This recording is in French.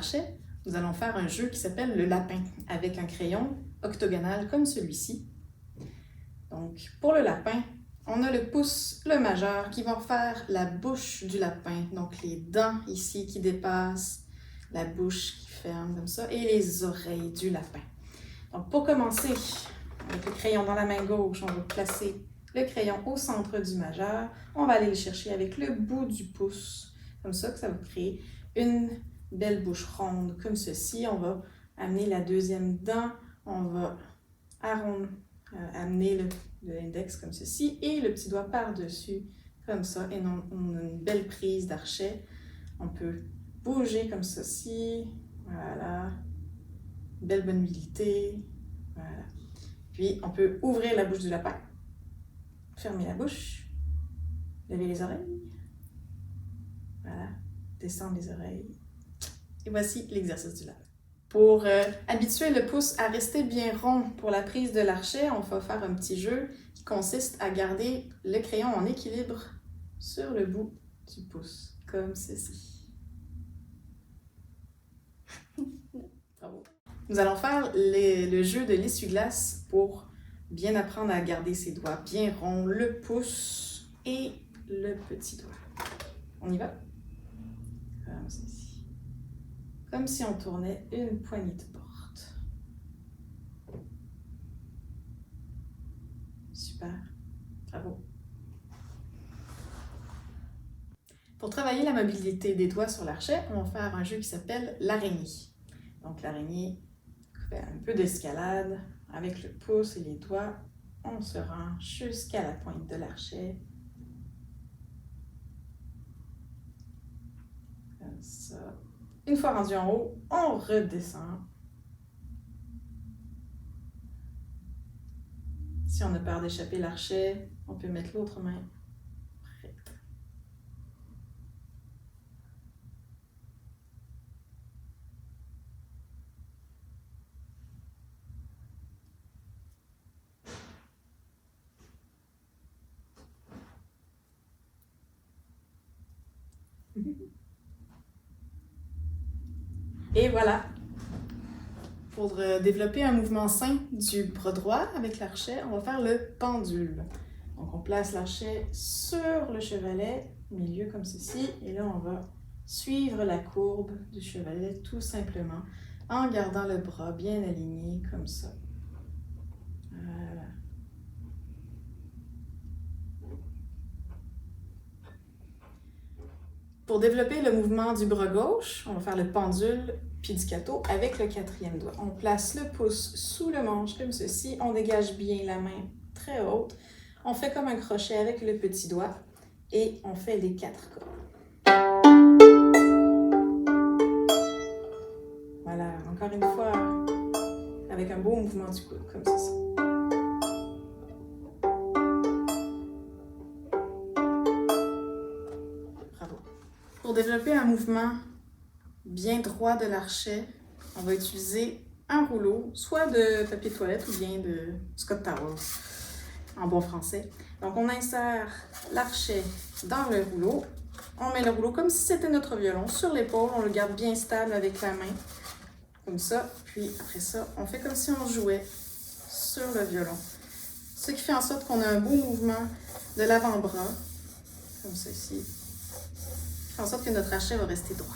l'archet, nous allons faire un jeu qui s'appelle le lapin, avec un crayon octogonal comme celui-ci. Donc, pour le lapin, on a le pouce, le majeur, qui va faire la bouche du lapin. Donc, les dents ici qui dépassent, la bouche qui ferme comme ça, et les oreilles du lapin. Donc, pour commencer, avec le crayon dans la main gauche, on va placer le crayon au centre du majeur. On va aller le chercher avec le bout du pouce, comme ça, que ça va créer une belle bouche ronde, comme ceci. On va amener la deuxième dent, on va amener l'index comme ceci, et le petit doigt par-dessus, comme ça, et on a une belle prise d'archet. On peut bouger comme ceci, voilà, belle bonne mobilité, voilà. Puis on peut ouvrir la bouche du lapin, fermer la bouche, lever les oreilles, voilà, descendre les oreilles. Et voici l'exercice du lapin. Pour habituer le pouce à rester bien rond pour la prise de l'archet, on va faire un petit jeu qui consiste à garder le crayon en équilibre sur le bout du pouce, comme ceci. Bravo. Nous allons faire le jeu de l'essuie-glace pour bien apprendre à garder ses doigts bien ronds, le pouce et le petit doigt. On y va? Comme ceci. Comme si on tournait une poignée de porte. Super. Bravo. Pour travailler la mobilité des doigts sur l'archet, on va faire un jeu qui s'appelle l'araignée. Donc l'araignée fait un peu d'escalade. Avec le pouce et les doigts, on se rend jusqu'à la pointe de l'archet. Comme ça. Une fois rendu en haut, on redescend. Si on a peur d'échapper l'archet, on peut mettre l'autre main prête. Et voilà! Pour développer un mouvement sain du bras droit avec l'archet, on va faire le pendule. Donc on place l'archet sur le chevalet, au milieu comme ceci, et là on va suivre la courbe du chevalet tout simplement en gardant le bras bien aligné comme ça. Voilà. Pour développer le mouvement du bras gauche, on va faire le pendule pizzicato avec le quatrième doigt. On place le pouce sous le manche comme ceci, on dégage bien la main très haute. On fait comme un crochet avec le petit doigt et on fait les 4 cordes. Voilà, encore une fois, avec un beau mouvement du coude comme ceci. Pour développer un mouvement bien droit de l'archet, on va utiliser un rouleau, soit de papier toilette ou bien de Scott Towels, en bon français. Donc on insère l'archet dans le rouleau, on met le rouleau comme si c'était notre violon sur l'épaule, on le garde bien stable avec la main, comme ça, puis après ça, on fait comme si on jouait sur le violon. Ce qui fait en sorte qu'on a un beau mouvement de l'avant-bras, comme ceci. En sorte que notre archet va rester droit.